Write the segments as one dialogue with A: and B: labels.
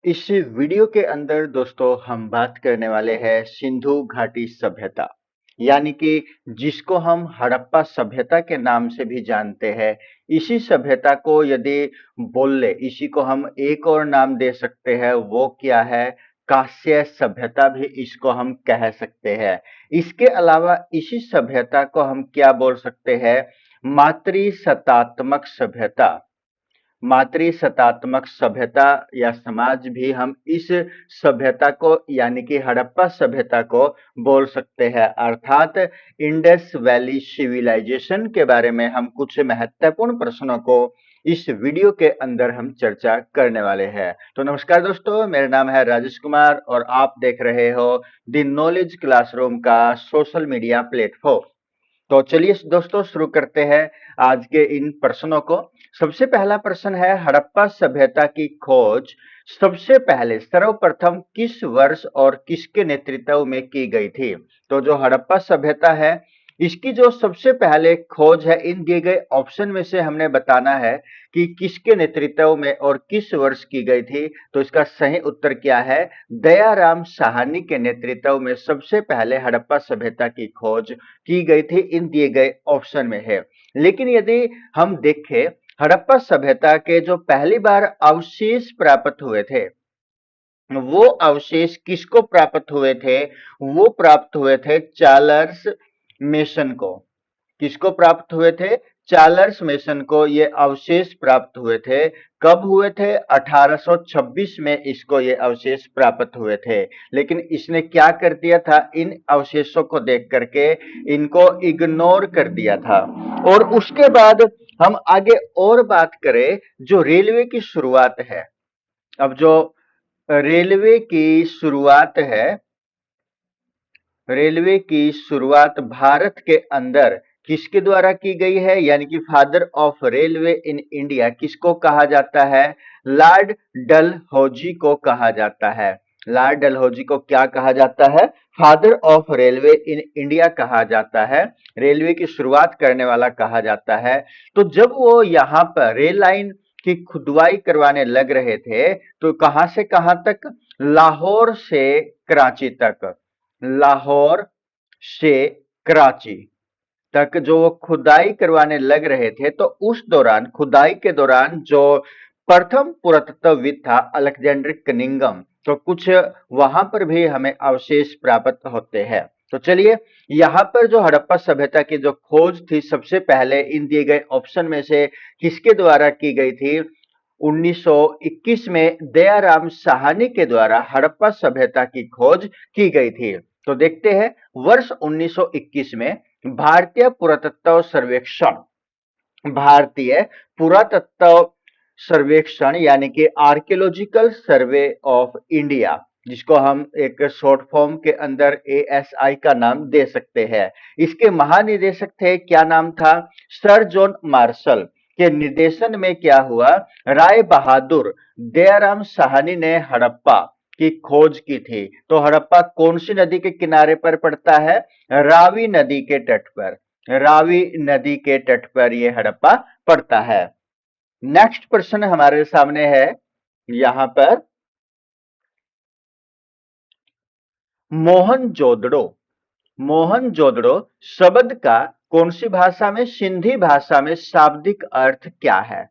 A: इस वीडियो के अंदर दोस्तों हम बात करने वाले हैं सिंधु घाटी सभ्यता यानी कि जिसको हम हड़प्पा सभ्यता के नाम से भी जानते हैं। इसी सभ्यता को यदि बोल ले, इसी को हम एक और नाम दे सकते हैं, वो क्या है? कांस्य सभ्यता भी इसको हम कह सकते हैं। इसके अलावा इसी सभ्यता को हम क्या बोल सकते हैं? मातृसत्तात्मक सभ्यता। मातृसत्तात्मक सभ्यता या समाज भी हम इस सभ्यता को यानी कि हड़प्पा सभ्यता को बोल सकते हैं। अर्थात इंडस वैली सिविलाइजेशन के बारे में हम कुछ महत्वपूर्ण प्रश्नों को इस वीडियो के अंदर हम चर्चा करने वाले हैं। तो नमस्कार दोस्तों, मेरा नाम है राजेश कुमार और आप देख रहे हो द नॉलेज क्लासरूम का सोशल मीडिया प्लेटफॉर्म। तो चलिए दोस्तों शुरू करते हैं आज के इन प्रश्नों को। सबसे पहला प्रश्न है, हड़प्पा सभ्यता की खोज सबसे पहले सर्वप्रथम किस वर्ष और किसके नेतृत्व में की गई थी? तो जो हड़प्पा सभ्यता है, इसकी जो सबसे पहले खोज है, इन दिए गए ऑप्शन में से हमने बताना है कि किसके नेतृत्व में और किस वर्ष की गई थी। तो इसका सही उत्तर क्या है? दयाराम साहनी के नेतृत्व में सबसे पहले हड़प्पा सभ्यता की खोज की गई थी, इन दिए गए ऑप्शन में है। लेकिन यदि हम देखें, हड़प्पा सभ्यता के जो पहली बार अवशेष प्राप्त हुए थे, वो अवशेष किसको प्राप्त हुए थे? वो प्राप्त हुए थे चार्ल्स मेसन को। किसको प्राप्त हुए थे? चार्ल्स मेसन को ये अवशेष प्राप्त हुए थे। कब हुए थे? 1826 में इसको ये अवशेष प्राप्त हुए थे। लेकिन इसने क्या कर दिया था? इन अवशेषों को देख करके इनको इग्नोर कर दिया था। और उसके बाद हम आगे और बात करें, जो रेलवे की शुरुआत है। अब जो रेलवे की शुरुआत है, रेलवे की शुरुआत भारत के अंदर किसके द्वारा की गई है? यानी कि father of railway in India किसको कहा जाता है? लॉर्ड डलहौजी को कहा जाता है। लॉर्ड डलहौजी को क्या कहा जाता है? Father of railway in India कहा जाता है। रेलवे की शुरुआत करने वाला कहा जाता है। तो जब वो यहाँ पर रेल लाइन की खुदवाई करवाने लग रहे थे, तो कहां से कहां तक? लाहौर से कराची तक। लाहौर से कराची तक जो वो खुदाई करवाने लग रहे थे, तो उस दौरान, खुदाई के दौरान, जो प्रथम पुरातत्वविद था अलेक्जेंडर कनिंघम, तो कुछ वहां पर भी हमें अवशेष प्राप्त होते हैं। तो चलिए, यहाँ पर जो हड़प्पा सभ्यता की जो खोज थी सबसे पहले इन दिए गए ऑप्शन में से किसके द्वारा की गई थी? 1921 में दयाराम साहनी के द्वारा हड़प्पा सभ्यता की खोज की गई थी। तो देखते हैं, वर्ष 1921 में भारतीय पुरातत्व सर्वेक्षण, भारतीय पुरातत्व सर्वेक्षण यानी कि आर्कियोलॉजिकल सर्वे ऑफ इंडिया, जिसको हम एक शॉर्ट फॉर्म के अंदर एएसआई का नाम दे सकते हैं, इसके महानिदेशक थे, क्या नाम था? सर जॉन मार्शल के निर्देशन में क्या हुआ? राय बहादुर दयाराम साहनी ने हड़प्पा की खोज की थी। तो हड़प्पा कौन सी नदी के किनारे पर पड़ता है? रावी नदी के तट पर। रावी नदी के तट पर यह हड़प्पा पड़ता है। नेक्स्ट प्रश्न हमारे सामने है यहां पर, मोहनजोदड़ो। मोहनजोदड़ो शब्द का कौन सी भाषा में, सिंधी भाषा में शाब्दिक अर्थ क्या है?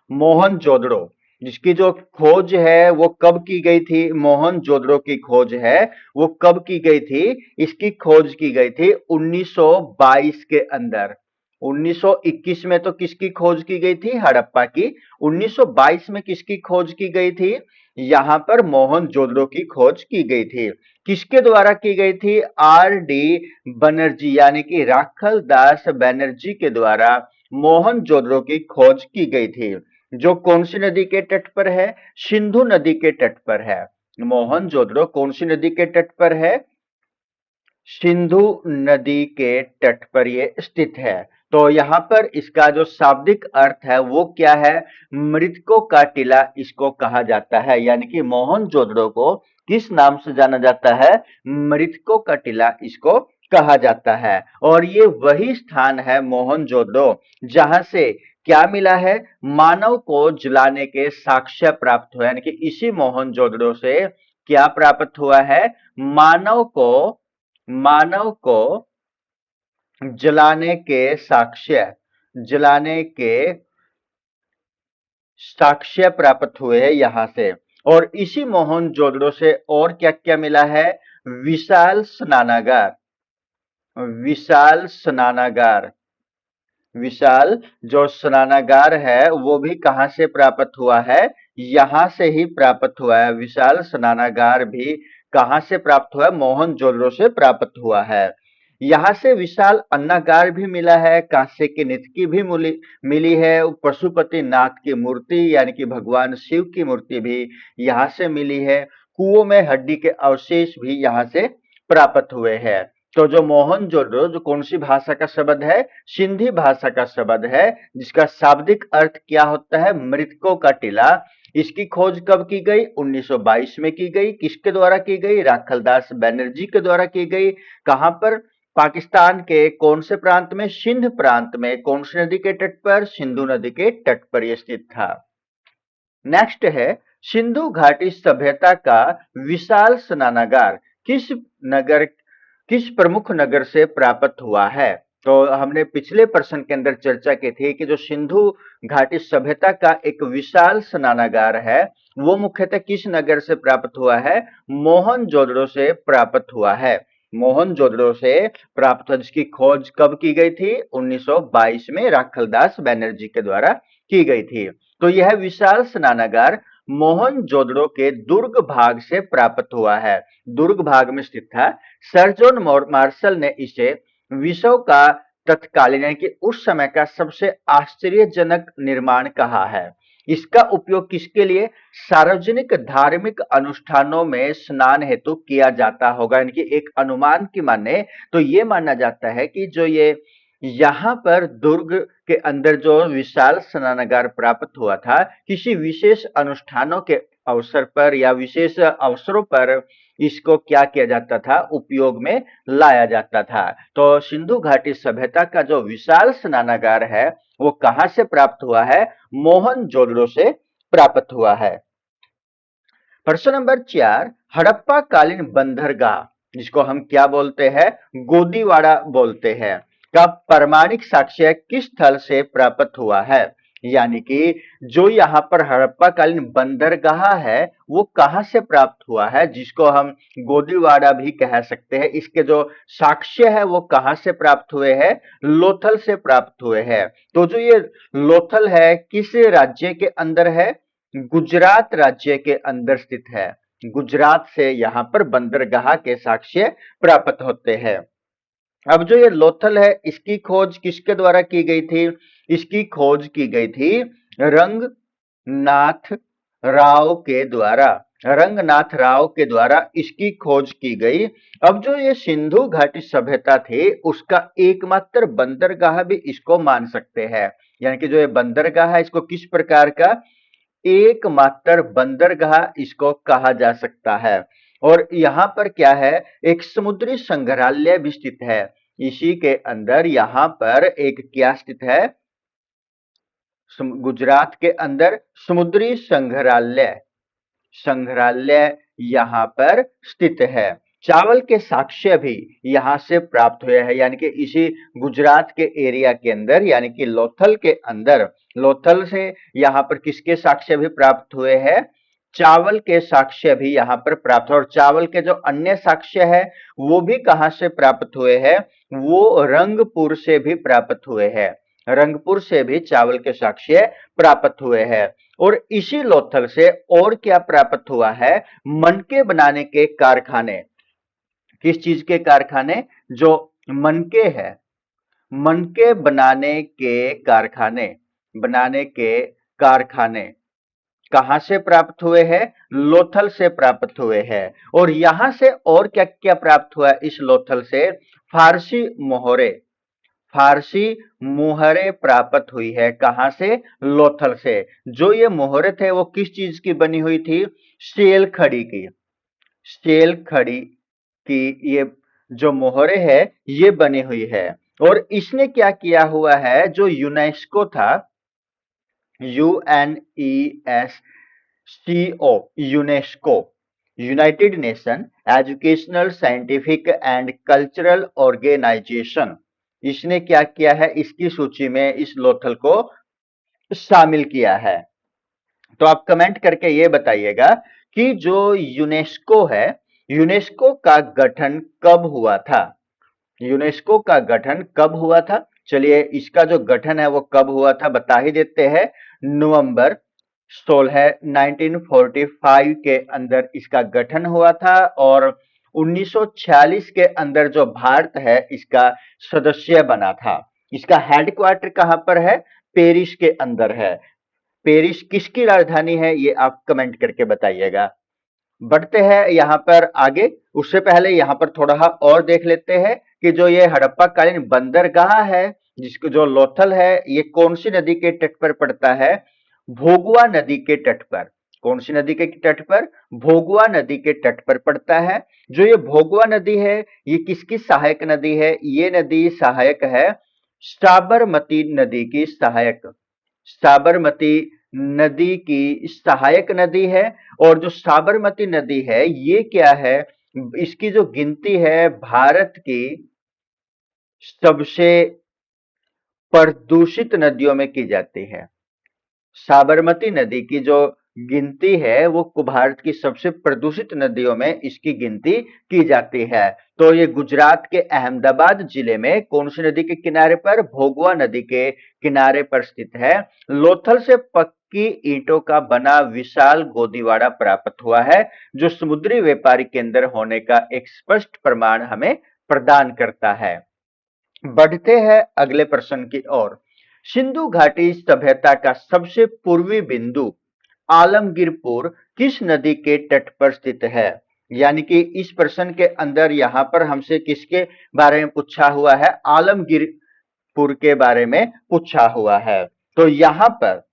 A: मोहनजोदड़ो, जिसकी जो खोज है वो कब की गई थी? मोहनजोदड़ो की खोज है वो कब की गई थी? इसकी खोज की गई थी 1922 के अंदर। 1921 में तो किसकी खोज की गई थी? हड़प्पा की। 1922 में किसकी खोज की गई थी? यहां पर मोहनजोदड़ो की खोज की गई थी। किसके द्वारा की गई थी? आर डी बनर्जी यानी कि राखल दास बनर्जी के द्वारा मोहनजोदड़ो की खोज की गई थी, जो कौन सी नदी के तट पर है? सिंधु नदी के तट पर है। मोहनजोदड़ो कौन सी नदी के तट पर है? सिंधु नदी के तट पर ये स्थित है। तो यहाँ पर इसका जो शाब्दिक अर्थ है वो क्या है? मृतकों का टीला इसको कहा जाता है। यानी कि मोहनजोदड़ो को किस नाम से जाना जाता है? मृतकों का टीला इसको कहा जाता है। और ये वही स्थान है मोहनजोदड़ो जहां से क्या मिला है? मानव को जलाने के साक्ष्य प्राप्त हुआ, यानी कि इसी मोहनजोदड़ो से क्या प्राप्त हुआ है? मानव को जलाने के साक्ष्य प्राप्त हुए हैं यहां से। और इसी मोहनजोदड़ो से और क्या क्या मिला है? विशाल स्नानागार, विशाल स्नानागार, विशाल जो स्नानागार है वो भी कहां से प्राप्त हुआ है? यहां से ही प्राप्त हुआ है। विशाल स्नानागार भी कहां से प्राप्त हुआ है? मोहनजोदड़ो से प्राप्त हुआ है। यहां से विशाल अन्नागार भी मिला है, कांसे की नितकी भी मिली है, पशुपति नाथ की मूर्ति यानी कि भगवान शिव की मूर्ति भी यहां से मिली है, कुओं में हड्डी के अवशेष भी यहां से प्राप्त हुए हैं। तो जो मोहनजोदड़ो जो कौन सी भाषा का शब्द है? सिंधी भाषा का शब्द है, जिसका शाब्दिक अर्थ क्या होता है? मृतकों का टीला। इसकी खोज कब की गई? 1922 में की गई। किसके द्वारा की गई? राखलदास बैनर्जी के द्वारा की गई। कहां पर? पाकिस्तान के कौन से प्रांत में? सिंध प्रांत में। कौन सी नदी के तट पर? सिंधु नदी के तट पर यह स्थित था। नेक्स्ट है, सिंधु घाटी सभ्यता का विशाल स्नानागार किस नगर किस प्रमुख नगर से प्राप्त हुआ है? तो हमने पिछले प्रश्न के अंदर चर्चा की थी कि जो सिंधु घाटी सभ्यता का एक विशाल स्नानागार है वो मुख्यतः किस नगर से प्राप्त हुआ है? मोहनजोदड़ो से प्राप्त हुआ है। मोहनजोदड़ो से प्राप्त हुआ, जिसकी खोज कब की गई थी? 1922 में राखलदास बैनर्जी के द्वारा की गई थी। तो यह विशाल स्नानागार मोहनजोदड़ो के दुर्ग भाग से प्राप्त हुआ है। दुर्ग भाग में स्थित था। सर जॉन मार्शल ने इसे विश्व का तत्कालीन यानी कि उस समय का सबसे आश्चर्यजनक निर्माण कहा है। इसका उपयोग किसके लिए? सार्वजनिक धार्मिक अनुष्ठानों में स्नान हेतु किया जाता होगा, यानी कि एक अनुमान की माने तो ये माना जाता है कि जो ये यहाँ पर दुर्ग के अंदर जो विशाल स्नानागार प्राप्त हुआ था, किसी विशेष अनुष्ठानों के अवसर पर या विशेष अवसरों पर इसको क्या किया जाता था? उपयोग में लाया जाता था। तो सिंधु घाटी सभ्यता का जो विशाल स्नानागार है वो कहां से प्राप्त हुआ है? मोहनजोदड़ो से प्राप्त हुआ है। प्रश्न नंबर 4, हड़प्पा कालीन बंदरगाह, जिसको हम क्या बोलते हैं? गोदीवाड़ा बोलते हैं, का प्रमाणिक साक्ष्य किस स्थल से प्राप्त हुआ है? यानी कि जो यहाँ पर हड़प्पा कालीन बंदरगाह है वो कहां से प्राप्त हुआ है, जिसको हम गोदीवाड़ा भी कह सकते हैं। इसके जो साक्ष्य है वो कहां से प्राप्त हुए हैं? लोथल से प्राप्त हुए हैं। तो जो ये लोथल है किस राज्य के अंदर है? गुजरात राज्य के अंदर स्थित है। गुजरात से यहाँ पर बंदरगाह के साक्ष्य प्राप्त होते हैं। अब जो ये लोथल है इसकी खोज किसके द्वारा की गई थी? इसकी खोज की गई थी रंगनाथ राव के द्वारा। रंगनाथ राव के द्वारा इसकी खोज की गई। अब जो ये सिंधु घाटी सभ्यता थी उसका एकमात्र बंदरगाह भी इसको मान सकते हैं, यानी कि जो ये बंदरगाह है इसको किस प्रकार का? एकमात्र बंदरगाह इसको कहा जा सकता है। और यहाँ पर क्या है? एक समुद्री संग्रहालय भी स्थित है। इसी के अंदर यहाँ पर एक क्या स्थित है? गुजरात के अंदर समुद्री संग्रहालय संग्रहालय यहाँ पर स्थित है। चावल के साक्ष्य भी यहाँ से प्राप्त हुए हैं, यानी कि इसी गुजरात के एरिया के अंदर यानी कि लोथल के अंदर। लोथल से यहाँ पर किसके साक्ष्य भी प्राप्त हुए हैं? चावल के साक्ष्य भी यहाँ पर प्राप्त हुए। और चावल के जो अन्य साक्ष्य है वो भी कहाँ से प्राप्त हुए हैं? वो रंगपुर से भी प्राप्त हुए हैं। रंगपुर से भी चावल के साक्ष्य प्राप्त हुए हैं। और इसी लोथल से और क्या प्राप्त हुआ है? मनके बनाने के कारखाने। किस चीज के कारखाने? जो मनके है, मनके बनाने के कारखाने कहां से प्राप्त हुए हैं? लोथल से प्राप्त हुए हैं। और यहां से और क्या क्या प्राप्त हुआ है इस लोथल से? फारसी मोहरे, फारसी मोहरे प्राप्त हुई है। कहां से? लोथल से। जो ये मोहरे थे वो किस चीज की बनी हुई थी? स्टील खड़ी की। स्टील खड़ी की ये जो मोहरे है ये बनी हुई है। और इसने क्या किया हुआ है? जो यूनेस्को था UNESCO, UNESCO, united nation educational scientific and cultural organisation, इसने क्या किया है, इसकी सूची में इस लोथल को शामिल किया है। तो आप कमेंट करके ये बताइएगा कि जो यूनेस्को है, यूनेस्को का गठन कब हुआ था? यूनेस्को का गठन कब हुआ था? चलिए, इसका जो गठन है वो कब हुआ था बता ही देते हैं। नवंबर 16 1945 के अंदर इसका गठन हुआ था, और 1946 के अंदर जो भारत है इसका सदस्य बना था। इसका हेडक्वार्टर कहां पर है? पेरिस के अंदर है। पेरिस किसकी राजधानी है, ये आप कमेंट करके बताइएगा। बढ़ते हैं यहां पर आगे, उससे पहले यहां पर थोड़ा और देख लेते हैं कि जो ये हड़प्पा कालीन बंदरगाह है, जिसको जो लोथल है, ये कौन सी नदी के तट पर पड़ता है? भोगवा नदी के तट पर। कौन सी नदी के तट पर? भोगवा नदी के तट पर पड़ता है। जो ये भोगवा नदी है, ये किसकी सहायक नदी है? ये नदी सहायक है साबरमती नदी की, सहायक, साबरमती नदी की सहायक नदी है। और जो साबरमती नदी है ये क्या है? इसकी जो गिनती है भारत की सबसे प्रदूषित नदियों में की जाती है। साबरमती नदी की जो गिनती है वो भारत की सबसे प्रदूषित नदियों में इसकी गिनती की जाती है। तो ये गुजरात के अहमदाबाद जिले में कौन सी नदी के किनारे पर? भोगवा नदी के किनारे पर स्थित है। लोथल से पक्की ईंटों का बना विशाल गोदीवाड़ा प्राप्त हुआ है, जो समुद्री व्यापारी केंद्र होने का एक स्पष्ट प्रमाण हमें प्रदान करता है। बढ़ते हैं अगले प्रश्न की ओर। सिंधु घाटी सभ्यता का सबसे पूर्वी बिंदु आलमगीरपुर किस नदी के तट पर स्थित है? यानी कि इस प्रश्न के अंदर यहां पर हमसे किसके बारे में पूछा हुआ है? आलमगीरपुर के बारे में पूछा हुआ है। तो यहां पर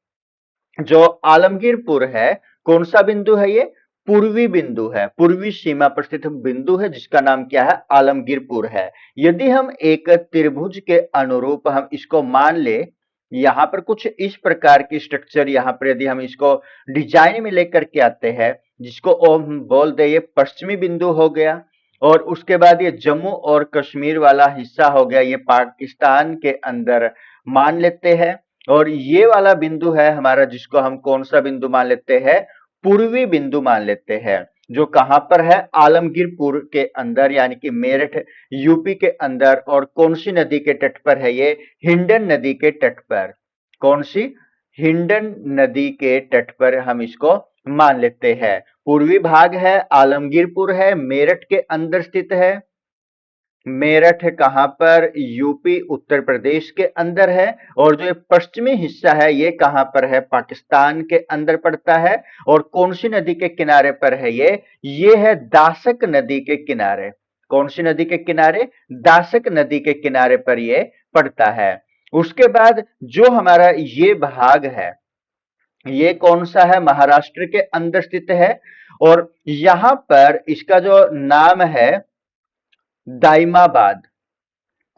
A: जो आलमगीरपुर है, कौन सा बिंदु है ये? पूर्वी बिंदु है, पूर्वी सीमा पर स्थित बिंदु है जिसका नाम क्या है? आलमगीरपुर है। यदि हम एक त्रिभुज के अनुरूप हम इसको मान ले, यहां पर कुछ इस प्रकार की स्ट्रक्चर, यहां पर यदि हम इसको डिजाइन में लेकर के आते हैं, जिसको हम बोल दे ये पश्चिमी बिंदु हो गया, और उसके बाद ये जम्मू और कश्मीर वाला हिस्सा हो गया, ये पाकिस्तान के अंदर मान लेते हैं। और ये वाला बिंदु है हमारा, जिसको हम कौन सा बिंदु मान लेते हैं? पूर्वी बिंदु मान लेते हैं, जो कहां पर है? आलमगीरपुर के अंदर, यानी कि मेरठ यूपी के अंदर। और कौन सी नदी के तट पर है ये? हिंडन नदी के तट पर। कौन सी? हिंडन नदी के तट पर हम इसको मान लेते हैं। पूर्वी भाग है, आलमगीरपुर है, मेरठ के अंदर स्थित है। मेरठ कहां पर? यूपी उत्तर प्रदेश के अंदर है। और जो पश्चिमी हिस्सा है ये कहां पर है? पाकिस्तान के अंदर पड़ता है। और कौन सी नदी के किनारे पर है ये? ये है दासक नदी के किनारे। कौन सी नदी के किनारे? दासक नदी के किनारे पर ये पड़ता है। उसके बाद जो हमारा ये भाग है, ये कौन सा है? महाराष्ट्र के अंदर स्थित है। और यहां पर इसका जो नाम है दाइमाबाद।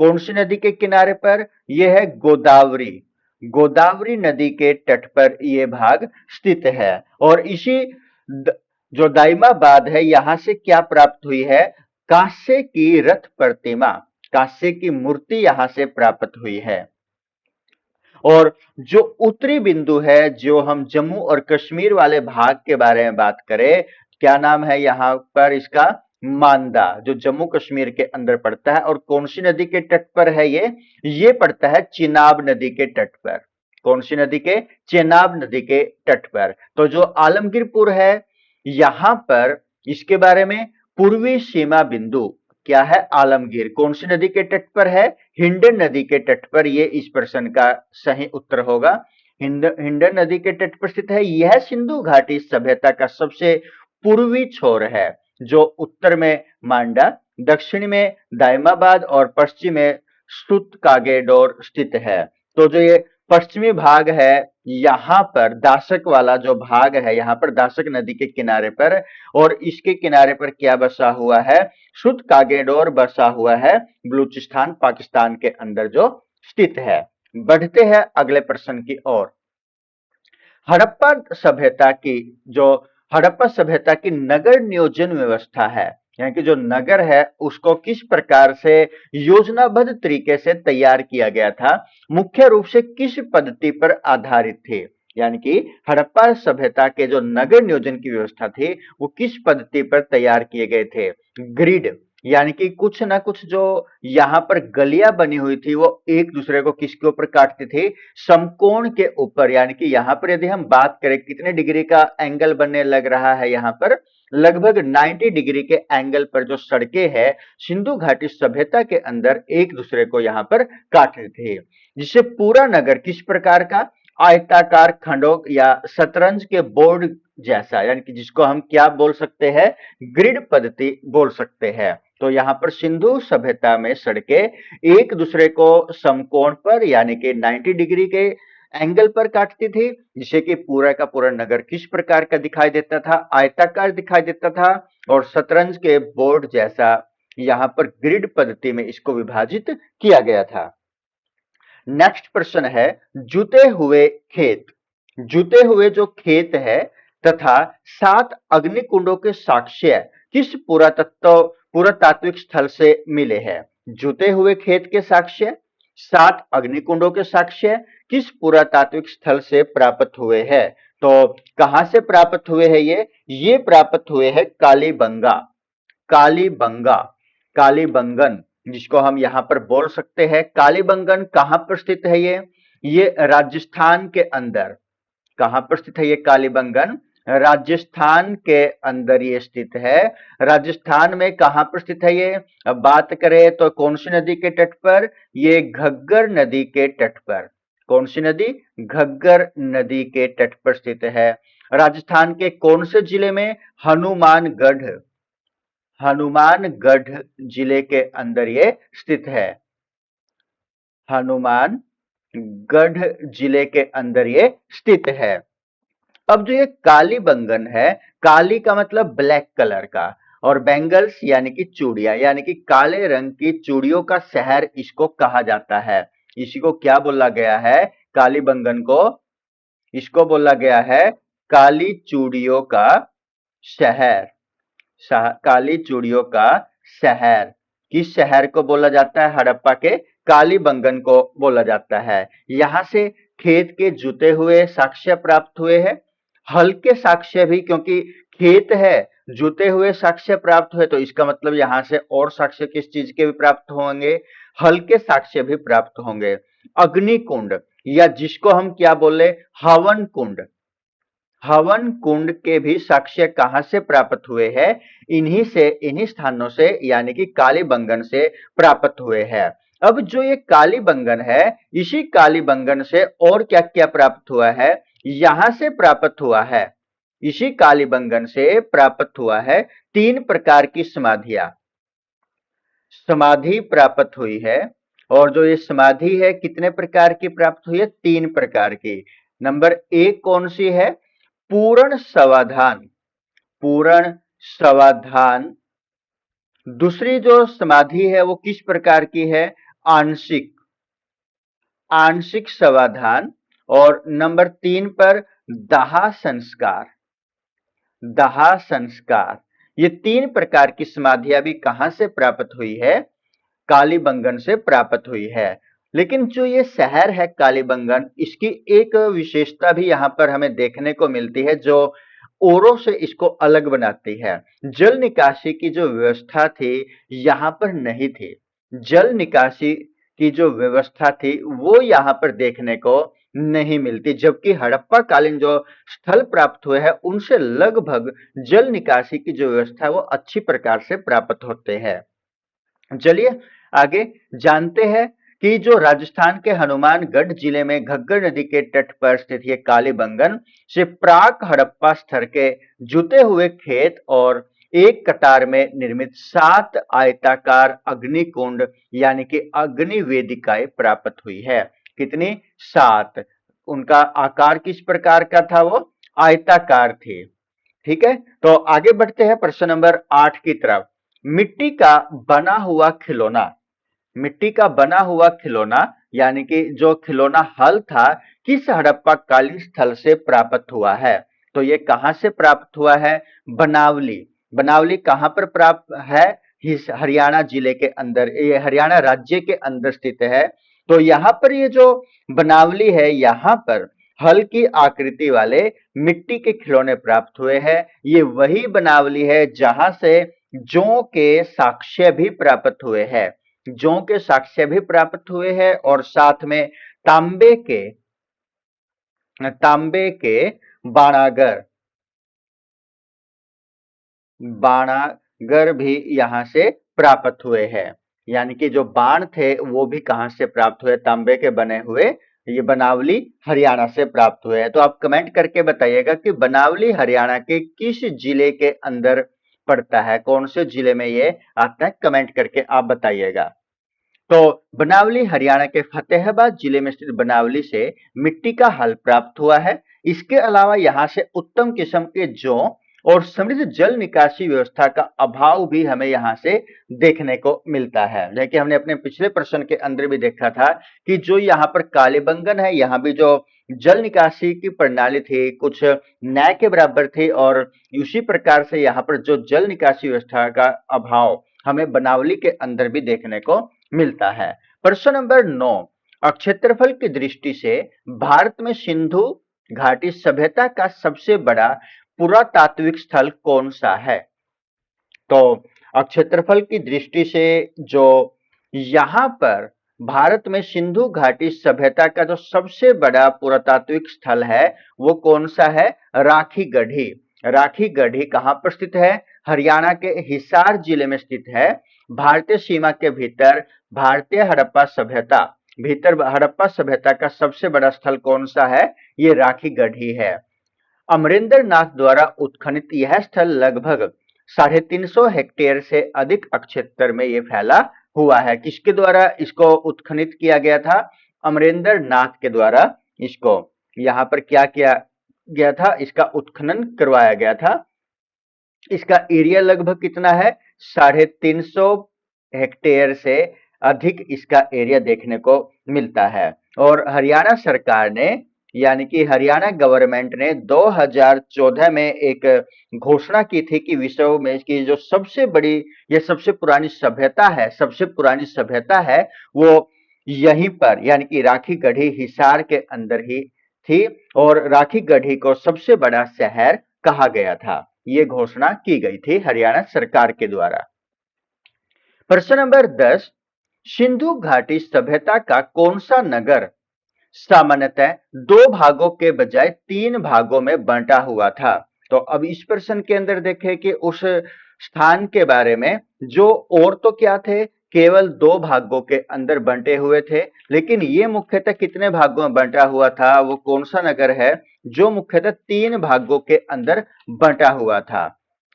A: कौन सी नदी के किनारे पर? यह है गोदावरी। गोदावरी नदी के तट पर यह भाग स्थित है। और इसी जो दाइमाबाद है, यहां से क्या प्राप्त हुई है? कांसे की रथ प्रतिमा, कांसे की मूर्ति यहां से प्राप्त हुई है। और जो उत्तरी बिंदु है, जो हम जम्मू और कश्मीर वाले भाग के बारे में बात करें, क्या नाम है यहां पर इसका? मांदा, जो जम्मू कश्मीर के अंदर पड़ता है। और कौन सी नदी के तट पर है ये पड़ता है चिनाब नदी के तट पर। कौन सी नदी के? चेनाब नदी के तट पर। तो जो आलमगीरपुर है, यहां पर इसके बारे में पूर्वी सीमा बिंदु क्या है? आलमगीर कौन सी नदी के तट पर है? हिंडन नदी के तट पर। ये इस प्रश्न का सही उत्तर होगा। हिंडन नदी के तट पर स्थित है। यह सिंधु घाटी सभ्यता का सबसे पूर्वी छोर है, जो उत्तर में मांडा, दक्षिण में दाइमाबाद और पश्चिम में सुतकागेडोर स्थित है। तो जो ये पश्चिमी भाग है, यहां पर दासक वाला जो भाग है, यहां पर दासक नदी के किनारे पर, और इसके किनारे पर क्या बसा हुआ है? सुतकागेडोर बसा हुआ है, बलूचिस्तान पाकिस्तान के अंदर जो स्थित है। बढ़ते हैं अगले प्रश्न की ओर। हड़प्पा सभ्यता की जो हड़प्पा सभ्यता की नगर नियोजन व्यवस्था है, यानी कि जो नगर है उसको किस प्रकार से योजनाबद्ध तरीके से तैयार किया गया था, मुख्य रूप से किस पद्धति पर आधारित थी। यानी कि हड़प्पा सभ्यता के जो नगर नियोजन की व्यवस्था थी वो किस पद्धति पर तैयार किए गए थे। ग्रिड, यानी कि कुछ ना कुछ जो यहाँ पर गलियां बनी हुई थी वो एक दूसरे को किसके ऊपर काटती थी, समकोण के ऊपर। यानी कि यहाँ पर यदि हम बात करें कितने डिग्री का एंगल बनने लग रहा है, यहाँ पर लगभग 90 डिग्री के एंगल पर जो सड़कें हैं सिंधु घाटी सभ्यता के अंदर एक दूसरे को यहाँ पर काट रही थी, जिससे पूरा नगर किस प्रकार का आयताकार खंडों या शतरंज के बोर्ड जैसा, यानी कि जिसको हम क्या बोल सकते हैं, ग्रिड पद्धति बोल सकते हैं। तो यहाँ पर सिंधु सभ्यता में सड़कें एक दूसरे को समकोण पर यानी कि 90 डिग्री के एंगल पर काटती थी, जिससे कि पूरा का पूरा नगर किस प्रकार का दिखाई देता था, आयताकार दिखाई देता था और शतरंज के बोर्ड जैसा यहाँ पर ग्रिड पद्धति में इसको विभाजित किया गया था। नेक्स्ट प्रश्न है जुते हुए खेत। जुते हुए जो खेत है तथा 7 अग्निकुंडों के साक्ष्य किस पुरातात्विक स्थल से मिले हैं। जुते हुए खेत के साक्ष्य, 7 अग्निकुंडों के साक्ष्य किस पुरातात्विक स्थल से प्राप्त हुए हैं। तो कहां से प्राप्त हुए हैं ये प्राप्त हुए हैं कालीबंगा, कालीबंगा, कालीबंगन जिसको हम यहां पर बोल सकते हैं। कालीबंगन कहां पर स्थित है ये राजस्थान के अंदर। कहां पर स्थित है ये कालीबंगन, राजस्थान के अंदर ये स्थित है। राजस्थान में कहां पर स्थित है ये, अब बात करें तो कौन सी नदी के तट पर, ये घग्गर नदी के तट पर। कौन सी नदी, घग्गर नदी के तट पर स्थित है। राजस्थान के कौन से जिले में, हनुमानगढ़, हनुमानगढ़ जिले के अंदर ये स्थित है। हनुमानगढ़ जिले के अंदर ये स्थित है। अब जो ये कालीबंगन है, काली का मतलब ब्लैक कलर का और बैंगल्स यानी कि चूड़ियां, यानी कि काले रंग की चूड़ियों का शहर इसको कहा जाता है। इसी को क्या बोला गया है, कालीबंगन को, इसको बोला गया है काली चूड़ियों का शहर। काली चूड़ियों का शहर, किस शहर को बोला जाता है, हड़प्पा के कालीबंगन को बोला जाता है। यहां से खेत के जुते हुए साक्ष्य प्राप्त हुए हैं, हल्के साक्ष्य भी, क्योंकि खेत है, जुते हुए साक्ष्य प्राप्त हुए तो इसका मतलब यहां से और साक्ष्य किस चीज के भी प्राप्त होंगे, हल्के साक्ष्य भी प्राप्त होंगे। अग्निकुंड या जिसको हम क्या बोले, हवन कुंड, हवन कुंड के भी साक्ष्य कहां से प्राप्त हुए हैं, इन्हीं स्थानों से यानी कि कालीबंगन से प्राप्त हुए हैं। अब जो ये कालीबंगन है, इसी कालीबंगन से और क्या क्या प्राप्त हुआ है, यहां से प्राप्त हुआ है, इसी कालीबंगन से प्राप्त हुआ है 3 प्रकार की समाधियां, समाधि प्राप्त हुई है। और जो ये समाधि है कितने प्रकार की प्राप्त हुई है, 3 प्रकार की। नंबर 1 कौन सी है, पूर्ण समाधान, पूर्ण समाधान। दूसरी जो समाधि है वो किस प्रकार की है, आंशिक, आंशिक समाधान। और नंबर 3 पर दाह संस्कार, दाह संस्कार। ये 3 प्रकार की समाधियां भी कहां से प्राप्त हुई है, कालीबंगन से प्राप्त हुई है। लेकिन जो ये शहर है कालीबंगन, इसकी एक विशेषता भी यहां पर हमें देखने को मिलती है जो औरों से इसको अलग बनाती है। जल निकासी की जो व्यवस्था थी यहां पर नहीं थी, जल निकासी की जो व्यवस्था थी वो यहां पर देखने को नहीं मिलती, जबकि हड़प्पा कालीन जो स्थल प्राप्त हुए हैं उनसे लगभग जल निकासी की जो व्यवस्था है वो अच्छी प्रकार से प्राप्त होते हैं। चलिए आगे जानते हैं कि जो राजस्थान के हनुमानगढ़ जिले में घग्गर नदी के तट पर स्थित ये कालीबंगन से प्राक हड़प्पा स्तर के जुते हुए खेत और एक कतार में निर्मित 7 आयताकार अग्निकुंड यानी कि अग्नि वेदिकाएं प्राप्त हुई है। कितनी, 7। उनका आकार किस प्रकार का था, वो आयताकार थे। ठीक है, तो आगे बढ़ते हैं प्रश्न नंबर 8 की तरफ। मिट्टी का बना हुआ खिलौना, मिट्टी का बना हुआ खिलौना यानी कि जो खिलौना हल था किस हड़प्पा कालीन स्थल से प्राप्त हुआ है? तो ये कहां से प्राप्त हुआ है? बनावली। बनावली कहां पर प्राप्त है? हरियाणा जिले के अंदर, ये हरियाणा राज्य के अंदर स्थित है। तो यहाँ पर ये जो बनावली है, यहाँ पर हल की आकृति वाले मिट्टी के खिलौने प्राप्त हुए हैं। ये वही बनावली है जहां से जौ के साक्ष्य भी प्राप्त हुए हैं। जौ के साक्ष्य भी प्राप्त हुए हैं और साथ में तांबे के बाणागर बाणागर भी यहां से प्राप्त हुए हैं। यानी कि जो बाण थे वो भी कहां से प्राप्त हुए? तांबे के बने हुए। ये बनावली हरियाणा से प्राप्त हुए हैं। तो आप कमेंट करके बताइएगा कि बनावली हरियाणा के किस जिले के अंदर पड़ता है? कौन से जिले में ये आता है? कमेंट करके आप बताइएगा। तो बनावली हरियाणा के फतेहाबाद जिले में स्थित बनावली से मिट्टी का हल प्राप्त हुआ है। इसके अलावा यहां से उत्तम किस्म के जौ और समृद्ध जल निकासी व्यवस्था का अभाव भी हमें यहां से देखने को मिलता है। जैसे कि हमने अपने पिछले प्रश्न के अंदर भी देखा था कि जो यहाँ पर कालीबंगन है, यहाँ भी जो जल निकासी की प्रणाली थी कुछ न्याय के बराबर थी और उसी प्रकार से यहाँ पर जो जल निकासी व्यवस्था का अभाव हमें बनावली के अंदर भी देखने को मिलता है। प्रश्न नंबर 9, क्षेत्रफल की दृष्टि से भारत में सिंधु घाटी सभ्यता का सबसे बड़ा पुरातात्विक स्थल कौन सा है? तो क्षेत्रफल की दृष्टि से जो यहां पर भारत में सिंधु घाटी सभ्यता का जो सबसे बड़ा पुरातात्विक स्थल है वो कौन सा है? राखी गढ़ी। राखी गढ़ी कहां पर स्थित है? हरियाणा के हिसार जिले में स्थित है। भारतीय सीमा के भीतर भारतीय हड़प्पा सभ्यता भीतर हड़प्पा सभ्यता का सबसे बड़ा स्थल कौन सा है? ये राखी गढ़ी है। अमरेंद्र नाथ द्वारा उत्खनित यह स्थल लगभग 350 हेक्टेयर से अधिक क्षेत्र में ये फैला हुआ है। किसके द्वारा इसको उत्खनित किया गया था? अमरेंद्र नाथ के द्वारा इसको यहाँ पर क्या किया गया था? इसका उत्खनन करवाया गया था। इसका एरिया लगभग कितना है? 350 हेक्टेयर से अधिक इसका एरिया देखने को मिलता है। और हरियाणा सरकार ने यानी कि हरियाणा गवर्नमेंट ने 2014 में एक घोषणा की थी कि विश्व में की जो सबसे बड़ी या सबसे पुरानी सभ्यता है वो यहीं पर यानी कि राखी गढ़ी हिसार के अंदर ही थी और राखी गढ़ी को सबसे बड़ा शहर कहा गया था। ये घोषणा की गई थी हरियाणा सरकार के द्वारा। प्रश्न नंबर 10, सिंधु घाटी सभ्यता का कौन सा नगर सामान्यतः 2 भागों के बजाय 3 भागों में बंटा हुआ था? तो अब इस प्रश्न के अंदर देखें कि उस स्थान के बारे में जो और तो क्या थे, केवल 2 भागों के अंदर बंटे हुए थे, लेकिन ये मुख्यतः कितने भागों में बंटा हुआ था? वो कौन सा नगर है जो मुख्यतः 3 भागों के अंदर बंटा हुआ था?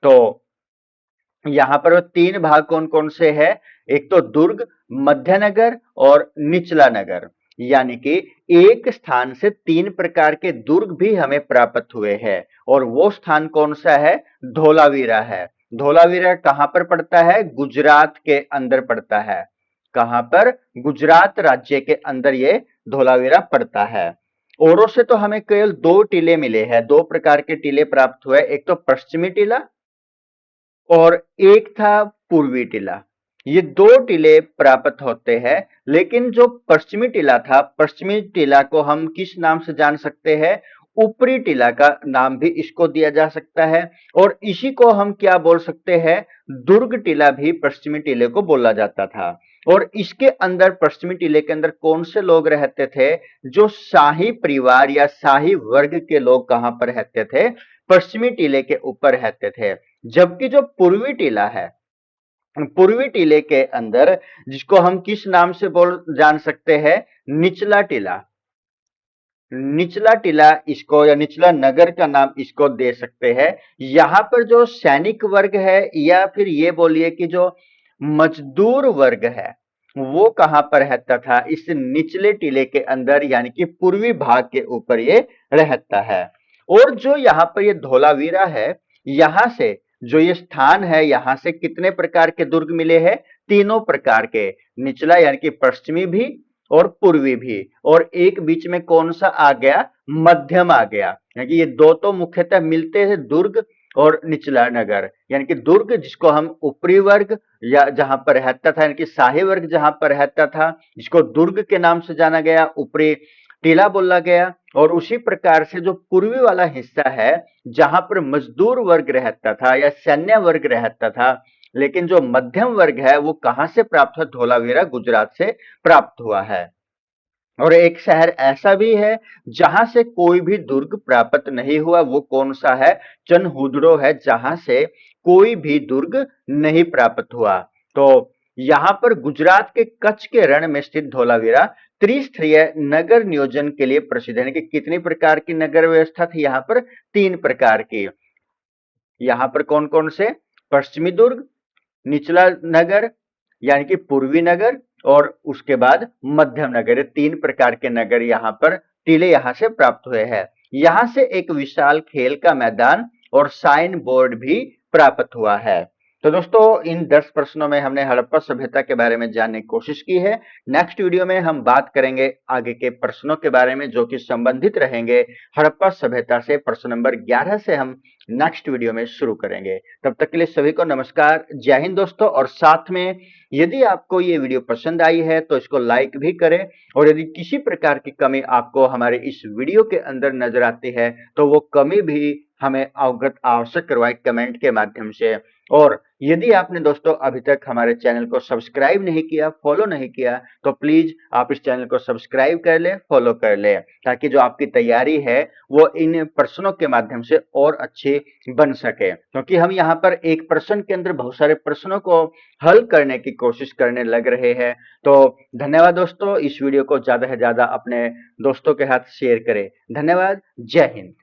A: तो यहाँ पर वो 3 भाग कौन कौन से है? एक तो दुर्ग, मध्यनगर और निचला नगर। यानी कि एक स्थान से 3 प्रकार के दुर्ग भी हमें प्राप्त हुए हैं और वो स्थान कौन सा है? धोलावीरा है। धोलावीरा कहां पर पड़ता है? गुजरात के अंदर पड़ता है। कहां पर? गुजरात राज्य के अंदर ये धोलावीरा पड़ता है। औरों से तो हमें केवल 2 टीले मिले हैं, 2 प्रकार के टीले प्राप्त हुए, एक तो पश्चिमी टीला और एक था पूर्वी टीला। ये 2 टीले प्राप्त होते हैं, लेकिन जो पश्चिमी टीला था, पश्चिमी टीला को हम किस नाम से जान सकते हैं? ऊपरी टीला का नाम भी इसको दिया जा सकता है और इसी को हम क्या बोल सकते हैं? दुर्ग टीला भी पश्चिमी टीले को बोला जाता था। और इसके अंदर पश्चिमी टीले के अंदर कौन से लोग रहते थे? जो शाही परिवार या शाही वर्ग के लोग कहां पर रहते थे? पश्चिमी टीले के ऊपर रहते थे। जबकि जो पूर्वी टीला है, पूर्वी टीले के अंदर जिसको हम किस नाम से जान सकते हैं? निचला टीला। निचला टीला इसको या निचला नगर का नाम इसको दे सकते हैं। यहां पर जो सैनिक वर्ग है या फिर ये बोलिए कि जो मजदूर वर्ग है वो कहां पर रहता था? इस निचले टीले के अंदर यानी कि पूर्वी भाग के ऊपर ये रहता है। और जो यहाँ पर ये धोलावीरा है, यहां से जो ये स्थान है यहां से कितने प्रकार के दुर्ग मिले हैं? तीनों प्रकार के, निचला यानी कि पश्चिमी भी और पूर्वी भी, और एक बीच में कौन सा आ गया, मध्यम आ गया। यानी कि ये दो तो मुख्यतः मिलते हैं, दुर्ग और निचला नगर। यानी कि दुर्ग जिसको हम ऊपरी वर्ग या जहां पर रहता था, यानी कि शाही वर्ग जहां पर रहता था, जिसको दुर्ग के नाम से जाना गया, ऊपरी टीला बोला गया। और उसी प्रकार से जो पूर्वी वाला हिस्सा है, जहां पर मजदूर वर्ग रहता था या सैन्य वर्ग रहता था, लेकिन जो मध्यम वर्ग है वो कहां से प्राप्त हुआ, धोलावीरा गुजरात से प्राप्त हुआ है। और एक शहर ऐसा भी है जहां से कोई भी दुर्ग प्राप्त नहीं हुआ, वो कौन सा है, चनहुदड़ो है, जहां से कोई भी दुर्ग नहीं प्राप्त हुआ। तो यहां पर गुजरात के कच्छ के रण में स्थित धोलावीरा त्रिस्तरीय नगर नियोजन के लिए प्रसिद्ध है। कि कितनी प्रकार की नगर व्यवस्था थी यहाँ पर, 3 प्रकार की। यहाँ पर कौन कौन से, पश्चिमी दुर्ग, निचला नगर यानी कि पूर्वी नगर, और उसके बाद मध्यम नगर। ये 3 प्रकार के नगर यहाँ पर टीले यहाँ से प्राप्त हुए हैं। यहाँ से एक विशाल खेल का मैदान और साइन बोर्ड भी प्राप्त हुआ है। तो दोस्तों, इन 10 प्रश्नों में हमने हड़प्पा सभ्यता के बारे में जानने की कोशिश की है। नेक्स्ट वीडियो में हम बात करेंगे आगे के प्रश्नों के बारे में, जो कि संबंधित रहेंगे हड़प्पा सभ्यता से। प्रश्न नंबर 11 से हम नेक्स्ट वीडियो में शुरू करेंगे। तब तक के लिए सभी को नमस्कार, जय हिंद दोस्तों। और साथ में यदि आपको ये वीडियो पसंद आई है तो इसको लाइक भी करें, और यदि किसी प्रकार की कमी आपको हमारे इस वीडियो के अंदर नजर आती है तो वो कमी भी हमें अवगत अवश्य करवाएं कमेंट के माध्यम से। और यदि आपने दोस्तों अभी तक हमारे चैनल को सब्सक्राइब नहीं किया, फॉलो नहीं किया, तो प्लीज आप इस चैनल को सब्सक्राइब कर ले, फॉलो कर ले, ताकि जो आपकी तैयारी है वो इन प्रश्नों के माध्यम से और अच्छी बन सके। क्योंकि हम यहाँ पर एक प्रश्न के अंदर बहुत सारे प्रश्नों को हल करने की कोशिश करने लग रहे हैं। तो धन्यवाद दोस्तों, इस वीडियो को ज्यादा से ज्यादा अपने दोस्तों के साथ शेयर करें। धन्यवाद, जय हिंद।